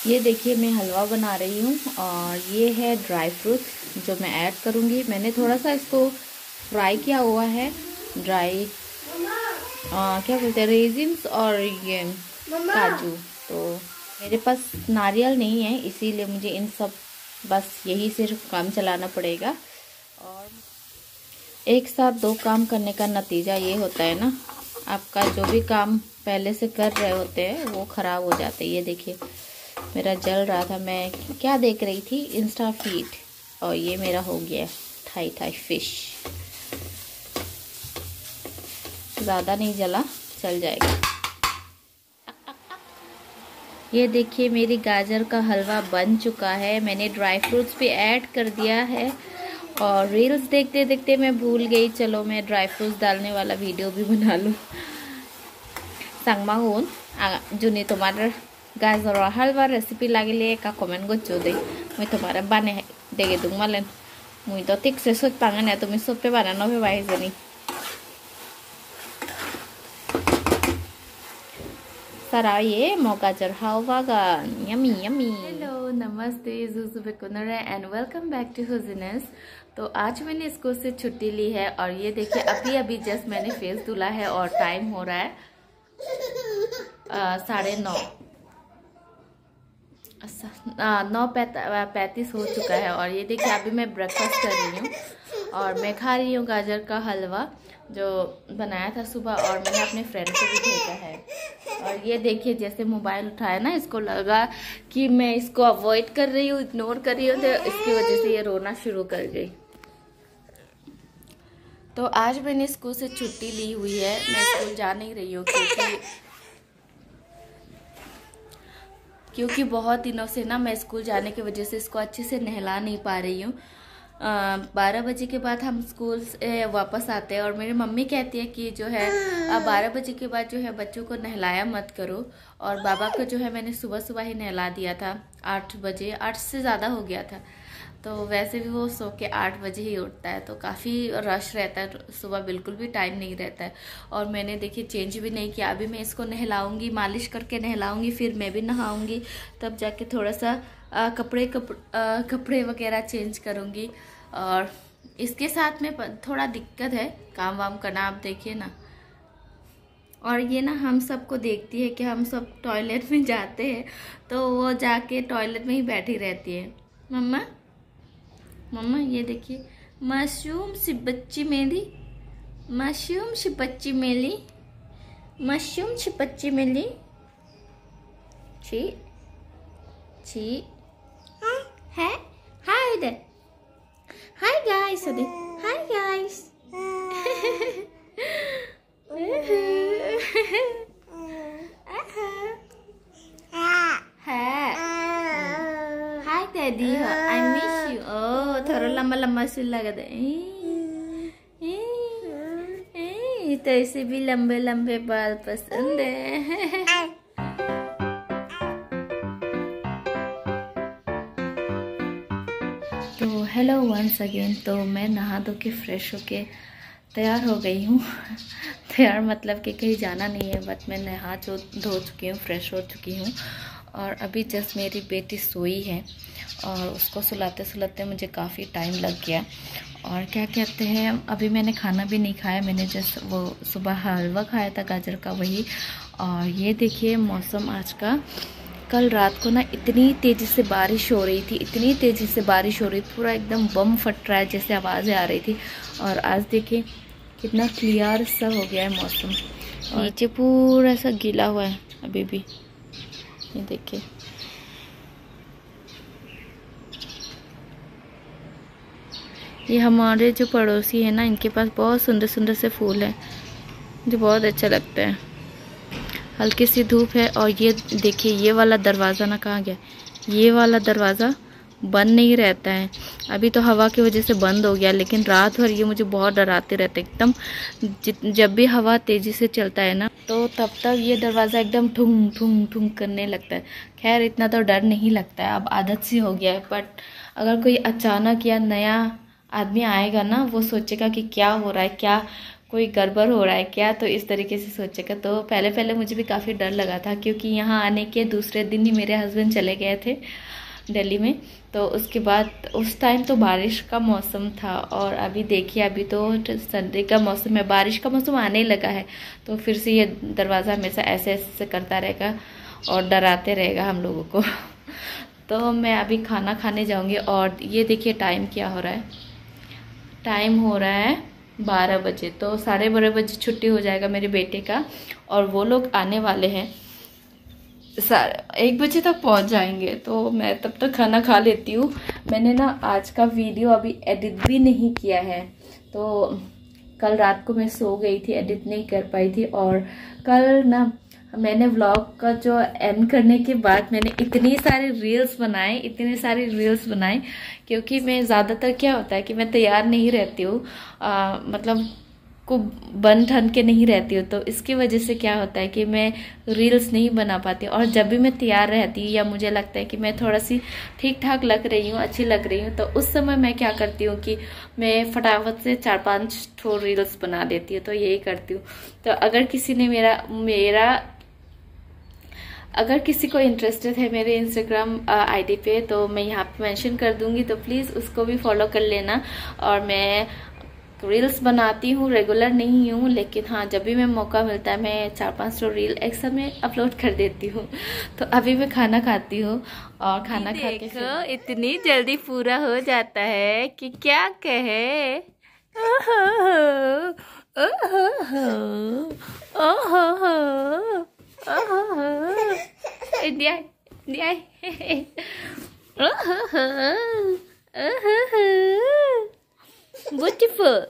ये देखिए मैं हलवा बना रही हूँ और ये है ड्राई फ्रूट्स जो मैं ऐड करूँगी। मैंने थोड़ा सा इसको फ्राई किया हुआ है। ड्राई क्या बोलते हैं, रेजिन्स और ये काजू। तो मेरे पास नारियल नहीं है, इसीलिए मुझे इन सब बस यही से काम चलाना पड़ेगा। और एक साथ दो काम करने का नतीजा ये होता है ना, आपका जो भी काम पहले से कर रहे होते हैं वो ख़राब हो जाते हैं। ये देखिए मेरा जल रहा था, मैं क्या देख रही थी, इंस्टा फीड, और ये मेरा हो गया थाई फिश। ज़्यादा नहीं जला, चल जाएगा। ये देखिए मेरी गाजर का हलवा बन चुका है। मैंने ड्राई फ्रूट्स भी ऐड कर दिया है और रील्स देखते देखते मैं भूल गई, चलो मैं ड्राई फ्रूट्स डालने वाला वीडियो भी बना लूँ। सांगमाहुन जुनी तुम्हारा गाजर हलवा रेसिपी लागिले का कमेंट गोचो दे मैं तुम्हारा बाने देगे दूँ मालेन मुई तो ठीक से सोच पांगे ना तुम्हें सब पे बनाना भी वाइज नहीं। सारा ये गाजर हलवा का यमी यमी। हेलो नमस्ते जुजु बेकुनरे एंड वेलकम बैक टू हुजिनेस। तो आज मैंने स्कूल से छुट्टी ली है और ये देखिए अभी जस्ट मैंने फेस धुला है और टाइम हो रहा है 9:35 हो चुका है। और ये देखिए अभी मैं ब्रेकफास्ट कर रही हूँ और मैं खा रही हूँ गाजर का हलवा जो बनाया था सुबह और मैंने अपने फ्रेंड को भी भेजा है। और ये देखिए जैसे मोबाइल उठाया ना, इसको लगा कि मैं इसको अवॉइड कर रही हूँ, इग्नोर कर रही हूँ, तो इसकी वजह से ये रोना शुरू कर गई। तो आज मैंने स्कूल से छुट्टी ली हुई है, मैं स्कूल जा नहीं रही हूँ क्योंकि बहुत दिनों से ना मैं स्कूल जाने की वजह से इसको अच्छे से नहला नहीं पा रही हूँ। 12 बजे के बाद हम स्कूल से वापस आते हैं और मेरी मम्मी कहती है कि जो है 12 बजे के बाद जो है बच्चों को नहलाया मत करो। और बाबा को जो है मैंने सुबह ही नहला दिया था 8 बजे, 8 से ज़्यादा हो गया था। तो वैसे भी वो सो के 8 बजे ही उठता है, तो काफ़ी रश रहता है, सुबह बिल्कुल भी टाइम नहीं रहता है। और मैंने देखिए चेंज भी नहीं किया, अभी मैं इसको नहलाऊंगी, मालिश करके नहलाऊंगी, फिर मैं भी नहाऊंगी, तब जाके थोड़ा सा कपड़े वगैरह चेंज करूंगी। और इसके साथ में थोड़ा दिक्कत है काम वाम करना, आप देखिए ना। और ये ना हम सबको देखती है कि हम सब टॉयलेट में जाते हैं तो वो जाके टॉयलेट में ही बैठी रहती है। मम्मा मम्मा ये देखिए मासूम सी बच्ची मेरी, मासूम सी बच्ची मेरी, मासूम सी बच्ची मेरी। छी छी है हाय इधर, hi guys, hi guys. Hi daddy, I miss you. ओ थोड़ा लंबा सुन लगा दे, तो ऐसे भी लंबे बाल पसंद है। तो हेलो वंस अगेन। तो मैं नहा धो के फ्रेश होके तैयार हो गई हूँ। तैयार मतलब कि कहीं जाना नहीं है, बट मैं नहा धो चुकी हूँ, फ्रेश हो चुकी हूँ। और अभी जस्ट मेरी बेटी सोई है और उसको सुलाते सुलाते मुझे काफ़ी टाइम लग गया। और क्या कहते हैं, अभी मैंने खाना भी नहीं खाया, मैंने जस्ट वो सुबह हलवा खाया था गाजर का, वही। और ये देखिए मौसम आज का, कल रात को ना इतनी तेज़ी से बारिश हो रही थी, इतनी तेज़ी से बारिश हो रही, पूरा एकदम बम फट रहा है जैसे आवाज़ें आ रही थी। और आज देखिए कितना क्लियर सा हो गया है मौसम, नीचे पूरा सा गीला हुआ है अभी भी। ये देखिए ये हमारे जो पड़ोसी है ना, इनके पास बहुत सुंदर सुंदर से फूल हैं जो बहुत अच्छा लगता है। हल्की सी धूप है और ये देखिए ये वाला दरवाज़ा ना कहाँ गया, ये वाला दरवाज़ा बंद नहीं रहता है। अभी तो हवा की वजह से बंद हो गया, लेकिन रात भर ये मुझे बहुत डराते रहते एकदम। जब भी हवा तेज़ी से चलता है ना, तो तब तक ये दरवाज़ा एकदम ठुंग ठुंग ठुंग करने लगता है। खैर इतना तो डर नहीं लगता है, अब आदत सी हो गया है। बट अगर कोई अचानक या नया आदमी आएगा ना, वो सोचेगा कि क्या हो रहा है, क्या कोई गड़बड़ हो रहा है क्या, तो इस तरीके से सोचेगा। तो पहले पहले मुझे भी काफ़ी डर लगा था, क्योंकि यहाँ आने के दूसरे दिन ही मेरे हस्बैंड चले गए थे दिल्ली में। तो उसके बाद उस टाइम तो बारिश का मौसम था, और अभी देखिए अभी तो सर्दी का मौसम है, बारिश का मौसम आने लगा है। तो फिर से ये दरवाज़ा हमेशा ऐसे ऐसे करता रहेगा और डराते रहेगा हम लोगों को। तो मैं अभी खाना खाने जाऊंगी। और ये देखिए टाइम क्या हो रहा है, टाइम हो रहा है 12 बजे। तो 12:30 छुट्टी हो जाएगा मेरे बेटे का, और वो लोग आने वाले हैं 1 बजे तक पहुंच जाएंगे। तो मैं तब तक खाना खा लेती हूँ। मैंने ना आज का वीडियो अभी एडिट भी नहीं किया है, तो कल रात को मैं सो गई थी, एडिट नहीं कर पाई थी। और कल ना मैंने व्लॉग का जो एंड करने के बाद मैंने इतनी सारी रील्स बनाए, क्योंकि मैं ज़्यादातर क्या होता है कि मैं तैयार नहीं रहती हूँ, मतलब को बन ठन के नहीं रहती हूँ। तो इसकी वजह से क्या होता है कि मैं रील्स नहीं बना पाती। और जब भी मैं तैयार रहती हूँ या मुझे लगता है कि मैं थोड़ा सी ठीक ठाक लग रही हूँ, अच्छी लग रही हूँ, तो उस समय मैं क्या करती हूँ कि मैं फटाफट से 4-5 ठो रील्स बना देती हूँ। तो यही करती हूँ। तो अगर किसी ने अगर किसी को इंटरेस्टेड है मेरे इंस्टाग्राम आईडी पे, तो मैं यहाँ पे मेंशन कर दूंगी, तो प्लीज़ उसको भी फॉलो कर लेना। और मैं रील्स बनाती हूँ, रेगुलर नहीं हूँ, लेकिन हाँ जब भी मैं मौका मिलता है मैं 4-5 रील एक समय अपलोड कर देती हूँ। तो अभी मैं खाना खाती हूँ, और खाना खा के इतनी जल्दी पूरा हो जाता है कि क्या कहे। India India beautiful.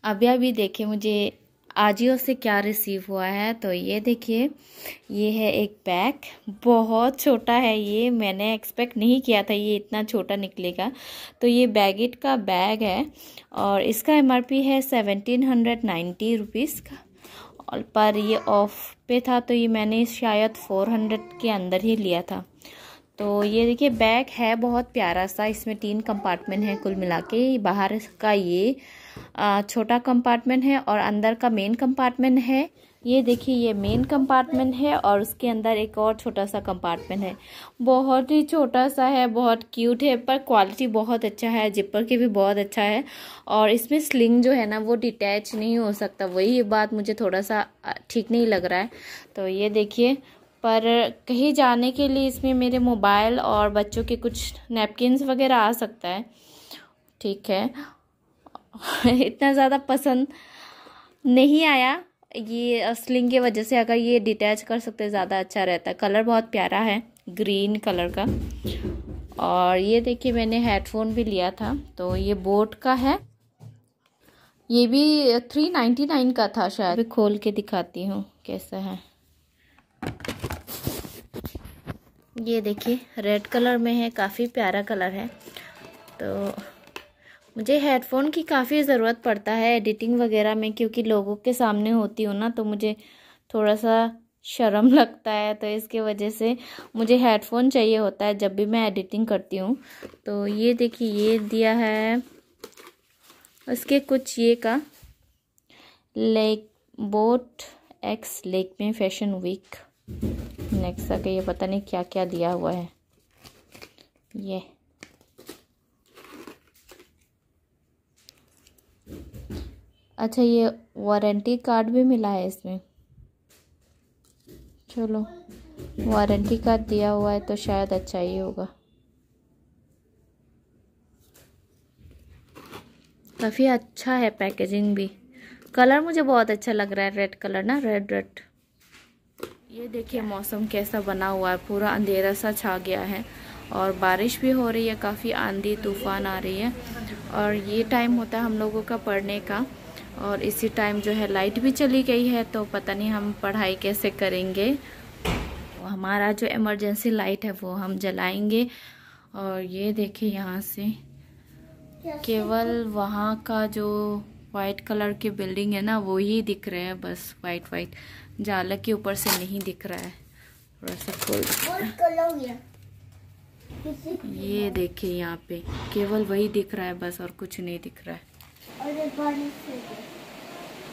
अभी देखिए मुझे आजियो से क्या रिसीव हुआ है। तो ये देखिए, ये है एक बैग, बहुत छोटा है ये, मैंने एक्सपेक्ट नहीं किया था ये इतना छोटा निकलेगा। तो ये बैगिट का बैग है, और इसका MRP है 1790 रुपीज़ का, और पर ये ऑफ पे था, तो ये मैंने शायद 400 के अंदर ही लिया था। तो ये देखिए बैग है बहुत प्यारा सा, इसमें 3 कंपार्टमेंट है कुल मिला के। बाहर का ये छोटा कंपार्टमेंट है, और अंदर का मेन कंपार्टमेंट है। ये देखिए ये मेन कंपार्टमेंट है, और उसके अंदर एक और छोटा सा कंपार्टमेंट है। बहुत ही छोटा सा है, बहुत क्यूट है, पर क्वालिटी बहुत अच्छा है, जिपर के भी बहुत अच्छा है। और इसमें स्लिंग जो है ना वो डिटैच नहीं हो सकता, वही बात मुझे थोड़ा सा ठीक नहीं लग रहा है। तो ये देखिए, पर कहीं जाने के लिए इसमें मेरे मोबाइल और बच्चों के कुछ नैपकिन्स वगैरह आ सकता है, ठीक है। इतना ज़्यादा पसंद नहीं आया ये स्लिंग की वजह से, अगर ये डिटैच कर सकते ज़्यादा अच्छा रहता। कलर बहुत प्यारा है, ग्रीन कलर का। और ये देखिए मैंने हेडफोन भी लिया था, तो ये बोट का है, ये भी 399 का था शायद। अभी खोल के दिखाती हूँ कैसा है। ये देखिए रेड कलर में है, काफ़ी प्यारा कलर है। तो मुझे हेडफोन की काफ़ी ज़रूरत पड़ता है एडिटिंग वगैरह में, क्योंकि लोगों के सामने होती हूँ ना, तो मुझे थोड़ा सा शर्म लगता है। तो इसके वजह से मुझे हेडफोन चाहिए होता है जब भी मैं एडिटिंग करती हूँ। तो ये देखिए ये दिया है उसके कुछ ये का लेक बोट एक्स लेक में फैशन वीक नेक्सा के, ये पता नहीं क्या क्या दिया हुआ है। ये अच्छा, ये वारंटी कार्ड भी मिला है इसमें। चलो वारंटी कार्ड दिया हुआ है तो शायद अच्छा ही होगा। काफ़ी अच्छा है पैकेजिंग भी। कलर मुझे बहुत अच्छा लग रहा है, रेड कलर ना, रेड रेड। ये देखिए मौसम कैसा बना हुआ है, पूरा अंधेरा सा छा गया है, और बारिश भी हो रही है, काफ़ी आंधी तूफान आ रही है। और ये टाइम होता है हम लोगों का पढ़ने का, और इसी टाइम जो है लाइट भी चली गई है, तो पता नहीं हम पढ़ाई कैसे करेंगे। हमारा जो इमरजेंसी लाइट है वो हम जलाएंगे। और ये देखिए यहाँ से केवल वहाँ का जो वाइट कलर की बिल्डिंग है ना वो ही दिख रहे हैं, बस वाइट वाइट, जाला के ऊपर से नहीं दिख रहा है। थोड़ा सा खोल ये देखिए यहाँ पे केवल वही दिख रहा है बस, और कुछ नहीं दिख रहा है।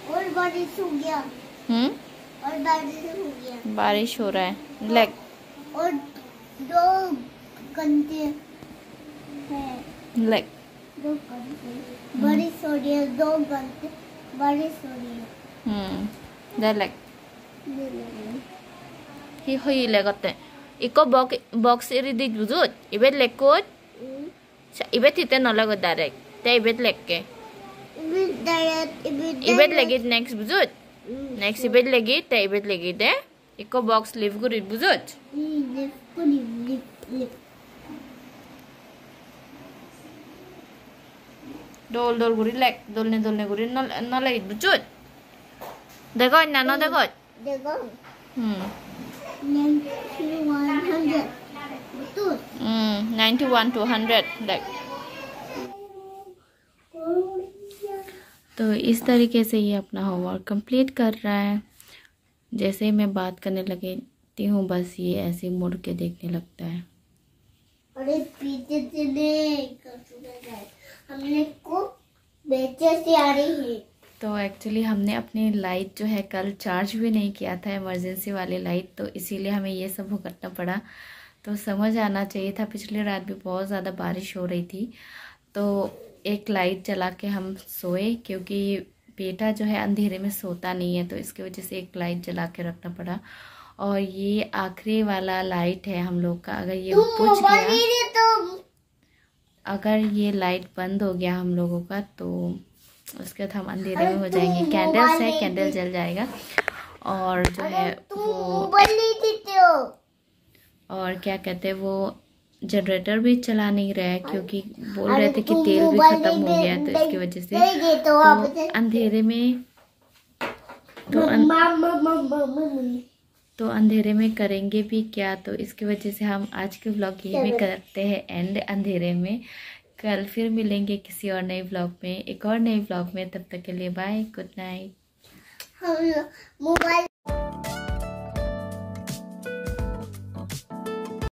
और बारिश हो गया। और बारिश हो रहा है। लेग और 2 घंटे है। लेग 2 घंटे बारिश हो रही है। 2 घंटे बारिश हो रही है। Leg 히 허이 레거때 이거 box 이리디 주듯 입에 레꽃 입에 티때 넣으려고 다래 때 입에 레게 입에 레기 next 부듯 next 입에 레기 때 입에 레기 때 이거 box leave 구리 부듯 돌 구리 렉 돌네 구리 넣으려 부듯 내가 있나 너 내가 9100 betul 91 to 100 like। तो इस तरीके से ये अपना होमवर्क कंप्लीट कर रहा है। जैसे ही मैं बात करने लगती हूँ बस ये ऐसे मुड़ के देखने लगता है। अरे पीछे से हमने को बेचे से आ रही है। तो एक्चुअली हमने अपनी लाइट जो है कल चार्ज भी नहीं किया था, इमरजेंसी वाली लाइट, तो इसीलिए हमें ये सब भुगतना पड़ा। तो समझ आना चाहिए था, पिछली रात भी बहुत ज़्यादा बारिश हो रही थी तो एक लाइट जला के हम सोए, क्योंकि बेटा जो है अंधेरे में सोता नहीं है तो इसकी वजह से एक लाइट जला के रखना पड़ा। और ये आखिरी वाला लाइट है हम लोग का। अगर ये बुझ गया, अगर ये लाइट बंद हो गया हम लोगों का तो उसके बाद हम अंधेरे में हो जाएंगे। कैंडल्स है, कैंडल जल जाएगा। और जो है वो और क्या कहते हैं वो जनरेटर भी चला नहीं रहा है, क्योंकि बोल रहे थे कि तेल भी खत्म हो गया है, तो इसकी वजह से तो अंधेरे में तो अंधेरे में करेंगे भी क्या। तो इसकी वजह से हम आज के व्लॉग यही भी करते हैं एंड अंधेरे में। कल फिर मिलेंगे किसी और नए व्लॉग में, एक और नए व्लॉग में। तब तक के लिए बाय, गुड नाइट।